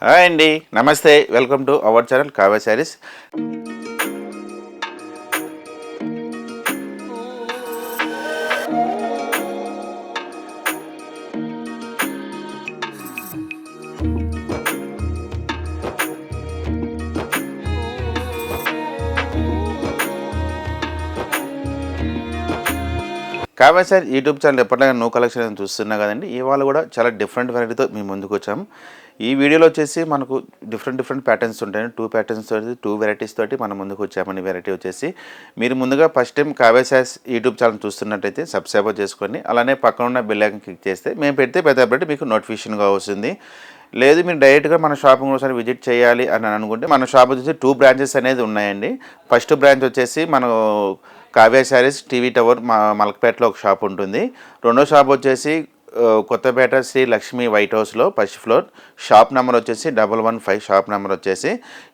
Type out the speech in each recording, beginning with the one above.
Hi అండి, నమస్తే. Welcome to our channel Kavya saris. Kavya sari YouTube channel ఎప్పటిలాగా న్యూ కలెక్షన్ చూస్తున్నా కదండి. ఇవాళ కూడా చాలా డిఫరెంట్ వెరైటీతో మీ ముందుకు వచ్చాము. ఈ వీడియోలో వచ్చేసి మనకు డిఫరెంట్ ప్యాటర్న్స్ ఉంటాయి. 2 ప్యాటర్న్స్ తోటి 2 వెరైటీస్ తోటి మనం ముందుకు వచ్చామని. వెరైటీ వచ్చేసి మీరు ముందుగా first time Kavya saris YouTube channel చూస్తున్నట్టయితే సబ్స్క్రైబ్ చేసుకొని అలానే పక్కన ఉన్న బెల్ ఐకాన్ క్లిక్ చేస్తే మేము పెడితే పెద్ద మీకు నోటిఫికేషన్గా వస్తుంది. లేదు మీరు డైరెక్ట్గా మన షాపింగ్ ఒకసారి విజిట్ చేయాలి అని అనుకుంటే మన షాప్ వచ్చేసి 2 బ్రాంచెస్ అనేది ఉన్నాయండి. ఫస్ట్ బ్రాంచ్ వచ్చేసి మనం కావ్య శారీస్ టీవీ టవర్ మలక్పేటలో ఒక షాప్ ఉంటుంది. రెండో షాప్ వచ్చేసి కొత్తపేట శ్రీ లక్ష్మీ వైట్ హౌస్లో ఫస్ట్ ఫ్లోర్. షాప్ నెంబర్ వచ్చేసి 115. షాప్ నెంబర్ వచ్చేసి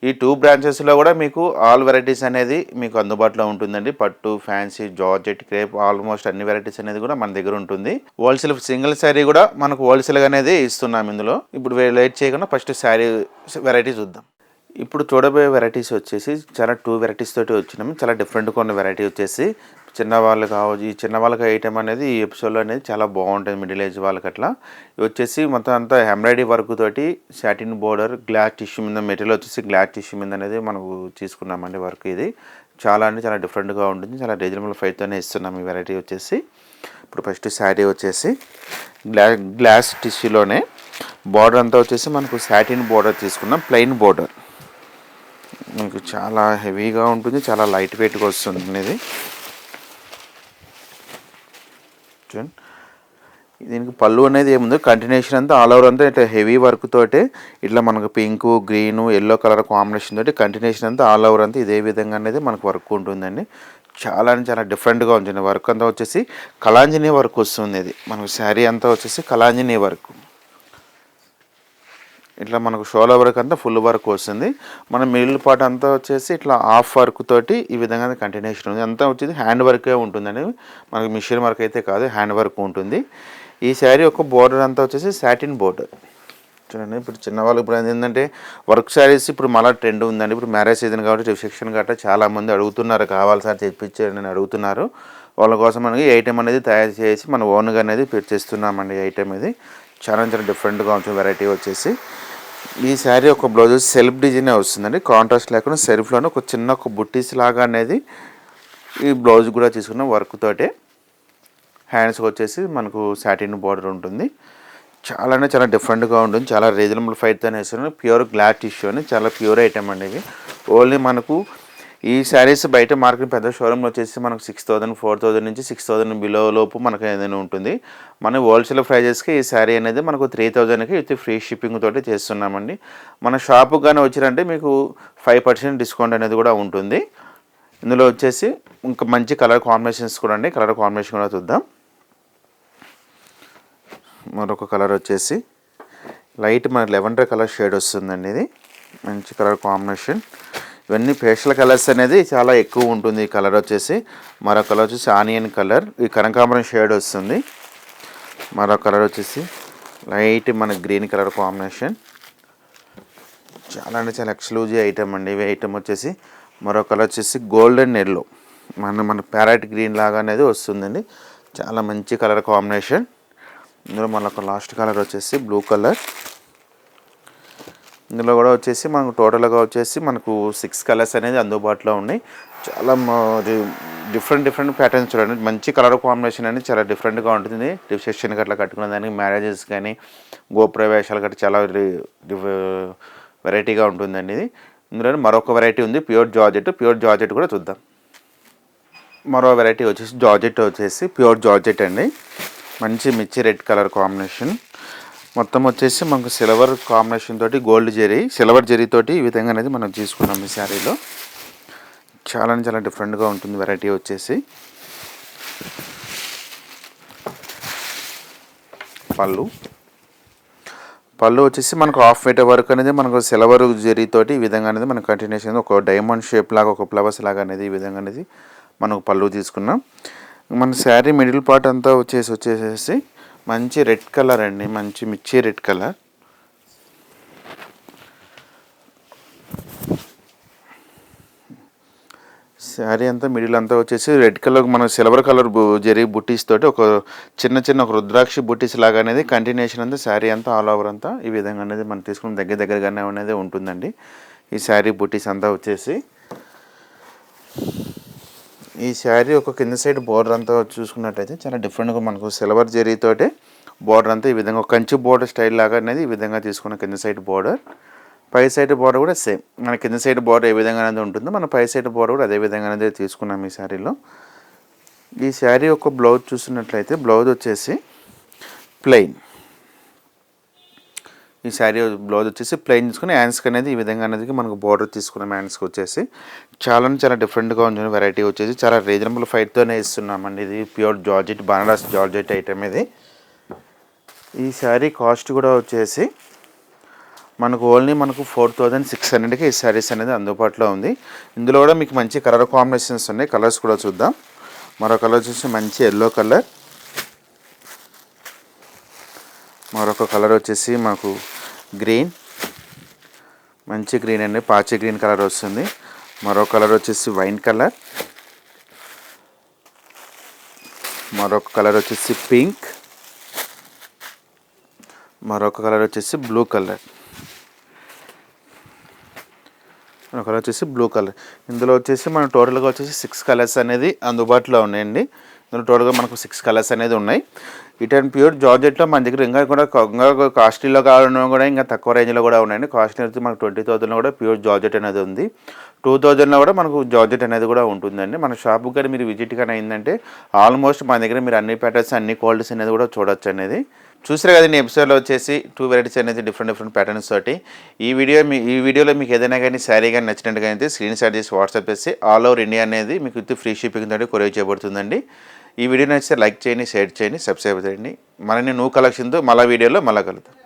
ఈ 2 బ్రాంచెస్లో కూడా మీకు ఆల్ వెరైటీస్ అనేది మీకు అందుబాటులో ఉంటుందండి. పట్టు, ఫ్యాన్సీ, జార్జెట్, క్రేప్ ఆల్మోస్ట్ అన్ని వెరైటీస్ అనేది కూడా మన దగ్గర ఉంటుంది. హోల్సేల్ సింగిల్ శారీ కూడా మనకు హోల్సేల్గా అనేది ఇస్తున్నాం ఇందులో. ఇప్పుడు లేట్ చేయకుండా ఫస్ట్ శారీ వెరైటీ చూద్దాం. ఇప్పుడు చూడబోయే వెరైటీస్ వచ్చేసి చాలా 2 వెరైటీస్ తోటి వచ్చినాము. చాలా డిఫరెంట్గా ఉన్న వెరైటీ వచ్చేసి చిన్నవాళ్ళు కావచ్చు. ఈ చిన్నవాళ్ళకి ఐటమ్ అనేది ఈ ఎపిసోడ్లో అనేది చాలా బాగుంటుంది. మిడిల్ ఏజ్ వాళ్ళకి అట్లా వచ్చేసి మొత్తం అంతా ఎంబ్రాయిడరీ వర్క్ తోటి సాటిన్ బోర్డర్, గ్లాస్ టిష్యూ మీద మెటీరియల్ వచ్చేసి గ్లాస్ టిష్యూ మీద అనేది మనకు తీసుకున్నామండి వర్క్. ఇది చాలా డిఫరెంట్గా ఉంటుంది. చాలా రీజనబుల్ ప్రైస్తోనే ఇస్తున్నాం ఈ వెరైటీ వచ్చేసి. ఇప్పుడు ఫస్ట్ శారీ వచ్చేసి గ్లాస్ టిష్యూలోనే బోర్డర్ అంతా వచ్చేసి మనకు సాటిన్ బోర్డర్ తీసుకున్నాం. ప్లెయిన్ బోర్డర్ మీకు చాలా హెవీగా ఉంటుంది, చాలా లైట్ వెయిట్గా వస్తుంది ఇది. దీనికి పళ్ళు అనేది ఏముంది, కంటిన్యూషన్ అంతా ఆల్ ఓవర్ అంతా ఇట్లా హెవీ వర్క్ తోటి ఇట్లా మనకు pink, green, yellow colour combination తోటి కంటిన్యూషన్ అంతా ఆల్ ఓవర్ అంతా ఇదే విధంగా అనేది మనకు వర్క్ ఉంటుందండి. చాలా డిఫరెంట్గా ఉంటుంది. వర్క్ అంతా వచ్చేసి కలాంజనీ వర్క్ వస్తుంది. ఇది మనకు శారీ అంతా వచ్చేసి కలాంజనీ వర్క్. ఇట్లా మనకు షోల్డర్ వర్క్ అంతా ఫుల్ వర్క్ వస్తుంది. మన మిడిల్ పార్ట్ అంతా వచ్చేసి ఇట్లా హాఫ్ వర్క్ తోటి ఈ విధంగా కంటిన్యూషన్ ఉంది. అంతా వచ్చేసి హ్యాండ్ వర్కే ఉంటుందండి. మనకి మిషన్ వర్క్ అయితే కాదు, హ్యాండ్ వర్క్ ఉంటుంది. ఈ శారీ ఒక బోర్డర్ అంతా వచ్చేసి సాటిన్ బోర్డర్ చూడండి. ఇప్పుడు చిన్నవాళ్ళు ఇప్పుడు ఏంటంటే వర్క్ శారీస్ ఇప్పుడు మళ్ళీ ట్రెండ్ ఉందండి. ఇప్పుడు మ్యారేజ్ సీజన్ కాబట్టి రిసెప్షన్ గట్రా చాలామంది అడుగుతున్నారు, కావాలి సార్ తెప్పించారని అడుగుతున్నారు. వాళ్ళ కోసం మనకి ఐటమ్ అనేది తయారు చేసి మన ఓన్గా అనేది చేస్తున్నామండి. ఐటమ్ ఇది చాలా డిఫరెంట్గా ఉంటుంది. వెరైటీ వచ్చేసి ఈ శారీ ఒక బ్లౌజ్ సెల్ఫ్ డిజైనే వస్తుందండి. కాంట్రాస్ట్ లేకుండా సెల్ఫ్లోనే ఒక చిన్న బుట్టీస్ లాగా అనేది ఈ బ్లౌజ్ కూడా తీసుకున్న వర్క్ తోటే. హ్యాండ్స్కి వచ్చేసి మనకు సాటిన్ బోర్డర్ ఉంటుంది. చాలా డిఫరెంట్గా ఉంటుంది. చాలా రీజనబుల్ ప్రైస్తోనే వేస్తున్నాను. ప్యూర్ గ్లాస్ టిష్యూ అని చాలా ప్యూర్ ఐటమ్ అండి ఇది. ఓన్లీ మనకు ఈ శారీస్ బయట మార్కెట్ పెద్ద షోరూమ్లో వచ్చేసి మనకు 6,000, 4,000 నుంచి 6,000 బిలో లోపు మనకు ఏదైనా ఉంటుంది. మన హోల్సేల్ ప్రైజెస్కి ఈ శారీ అనేది మనకు 3,000కి విత్ ఫ్రీ షిప్పింగ్ తోటి చేస్తున్నామండి. మన షాపుకి కానీ వచ్చిరంటే మీకు 5% డిస్కౌంట్ అనేది కూడా ఉంటుంది. ఇందులో వచ్చేసి ఇంకా మంచి కలర్ కాంబినేషన్స్ కూడా అండి. కలర్ కాంబినేషన్ కూడా చూద్దాం. మరొక కలర్ వచ్చేసి లైట్ మన లెవెండర్ కలర్ షేడ్ వస్తుందండి. ఇది మంచి కలర్ కాంబినేషన్. ఇవన్నీ పేస్టల్ కలర్స్ అనేది చాలా ఎక్కువ ఉంటుంది. ఈ కలర్ వచ్చేసి మరొక కలర్ వచ్చేసి ఆనియన్ కలర్, ఈ కనకాంబరం షేడ్ వస్తుంది. మరొక కలర్ వచ్చేసి లైట్ మన గ్రీన్ కలర్ కాంబినేషన్. చాలా ఎక్స్క్లూజివ్ ఐటమ్ అండి. ఇవి ఐటమ్ వచ్చేసి మరొక కలర్ వచ్చేసి గోల్డెన్ ఎల్లో, మన ప్యారెట్ గ్రీన్ లాగా అనేది వస్తుందండి. చాలా మంచి కలర్ కాంబినేషన్. ఇందులో మరొక లాస్ట్ కలర్ వచ్చేసి బ్లూ కలర్. ఇందులో కూడా వచ్చేసి మనకు టోటల్గా వచ్చేసి మనకు 6 కలర్స్ అనేది అందుబాటులో ఉన్నాయి. చాలా డిఫరెంట్ ప్యాటర్న్స్ చూడండి. మంచి కలర్ కాంబినేషన్ అనేది చాలా డిఫరెంట్గా ఉంటుంది. రిసెప్షన్కి అట్లా కట్టుకునే దానికి, మ్యారేజెస్ కానీ గృహప్రవేశాలు గట్రా చాలా వెరైటీగా ఉంటుందండి ఇది. ఇందులో మరొక వెరైటీ ఉంది ప్యూర్ జార్జెట్ కూడా చూద్దాం. మరో వెరైటీ వచ్చేసి జార్జెట్ వచ్చేసి ప్యూర్ జార్జెట్ అండి. మంచి మిర్చి రెడ్ కలర్ కాంబినేషన్. మొత్తం వచ్చేసి మనకు సిల్వర్ కాంబినేషన్ తోటి గోల్డ్ జరీ, సిల్వర్ జరీ తోటి ఈ విధంగా అనేది మనం తీసుకున్నాం ఈ శారీలో. చాలా డిఫరెంట్గా ఉంటుంది వెరైటీ వచ్చేసి. పళ్ళు వచ్చేసి మనకు హాఫ్ మీటర్ వరకు అనేది మనకు సిల్వర్ జరీతోటి ఈ విధంగా అనేది మనకు కంటిన్యూషన్ ఒక డైమండ్ షేప్ లాగా, ఒక ఫ్లవర్స్ లాగా అనేది ఈ విధంగా అనేది మనకు పళ్ళు తీసుకున్నాం. మన శారీ మిడిల్ పార్ట్ అంతా వచ్చేసి మంచి రెడ్ కలర్ అండి. మంచి మిర్చి రెడ్ కలర్. శారీ అంతా మిడిల్ అంతా వచ్చేసి రెడ్ కలర్ మన సిల్వర్ కలర్ జరీ బుట్టీస్ తోటి ఒక చిన్న ఒక రుద్రాక్షి బుట్టీస్ లాగా అనేది కంటిన్యూషన్ అంతా శారీ అంతా ఆల్ ఓవర్ అంతా ఈ విధంగా అనేది మనం తీసుకున్న దగ్గరగానే అనేది ఉంటుందండి. ఈ శారీ బుట్టీస్ అంతా వచ్చేసి ఈ శారీ ఒక కింద సైడ్ బోర్డర్ అంతా చూసుకున్నట్టయితే చాలా డిఫరెంట్గా మనకు సిల్వర్ జరీతోటి బోర్డర్ అంతా ఈ విధంగా ఒక కంచి బోర్డర్ స్టైల్ లాగా అనేది ఈ విధంగా తీసుకున్న కింద సైడ్ బోర్డర్, పై సైడ్ బోర్డర్ కూడా సేమ్ మన కింద సైడ్ బోర్డర్ ఏ విధంగా అనేది ఉంటుందో మన పై సైడ్ బోర్డర్ కూడా అదే విధంగా అనేది తీసుకున్నాం ఈ శారీలో. ఈ శారీ ఒక బ్లౌజ్ చూసినట్లయితే బ్లౌజ్ వచ్చేసి ప్లెయిన్, ఈ శారీ బ్లౌజ్ వచ్చేసి ప్లెయిన్ తీసుకుని హ్యాండ్స్కి అనేది ఈ విధంగా అనేది మనకు బోర్డర్ తీసుకున్నాం. హ్యాండ్స్కి వచ్చేసి చాలా డిఫరెంట్గా ఉంటుంది. వెరైటీ వచ్చేసి చాలా రీజనబుల్ ఫైట్తోనే ఇస్తున్నామండి. ఇది pure georgette Banaras georgette item ఇది. ఈ శారీ కాస్ట్ కూడా వచ్చేసి మనకు ఓన్లీ 4600కి ఈ శారీస్ అనేది అందుబాటులో ఉంది. ఇందులో కూడా మీకు మంచి కలర్ కాంబినేషన్స్ ఉన్నాయి. కలర్స్ కూడా చూద్దాం. మరో కలర్ వచ్చేసి మంచి ఎల్లో కలర్, మరొక కలర్ వచ్చేసి మాకు గ్రీన్, మంచి గ్రీన్ అండి, పాచి గ్రీన్ కలర్ వస్తుంది. మరో కలర్ వచ్చేసి వైన్ కలర్, మరొక కలర్ వచ్చేసి పింక్, మరొక కలర్ వచ్చేసి బ్లూ కలర్, మరొక కలర్ వచ్చేసి బ్లూ కలర్. ఇందులో వచ్చేసి మనం టోటల్గా వచ్చేసి 6 కలర్స్ అనేది అందుబాటులో ఉన్నాయండి. ఇందులో టోటల్గా మనకు 6 కలర్స్ అనేది ఉన్నాయి. ఇటన్ ప్యూర్ జార్జెట్లో మన దగ్గర ఇంకా కాస్ట్లీలో కావాలన్నా కూడా ఇంకా తక్కువ రేంజ్లో కూడా ఉన్నాయండి. కాస్ట్లీ అయితే మనకు 20,000లో కూడా ప్యూర్ జార్జెట్ అనేది ఉంది. 2,000లో కూడా మనకు జార్జెట్ అనేది కూడా ఉంటుందండి. మన షాప్కి కానీ మీరు విజిట్ కానీ అయిందంటే ఆల్మోస్ట్ మన దగ్గర మీరు అన్ని ప్యాటర్న్స్ అన్ని క్వాలిటీస్ అనేది కూడా చూడొచ్చు అనేది. చూసారు కదండి, ఎపిసోడ్లో వచ్చేసి 2 వెరైటీస్ అనేది డిఫరెంట్ ప్యాటర్న్స్ తోటి. ఈ వీడియోలో మీకు ఏదైనా కానీ శారీ కానీ నచ్చినట్టుగా అయితే స్క్రీన్ షాట్ చేసి వాట్సాప్ చేసి ఆల్ ఓవర్ ఇండియా అనేది మీకు విత్ ఫ్రీ షిప్పింగ్ తోటి కొరియర్ చేయబడుతుందండి. ఈ వీడియో నచ్చితే లైక్ చేయండి, షేర్ చేయండి, సబ్స్క్రైబ్ చేయండి. మరిన్ని న్యూ కలెక్షన్తో మళ్ళీ వీడియోలో మళ్ళీ కలుద్దాం.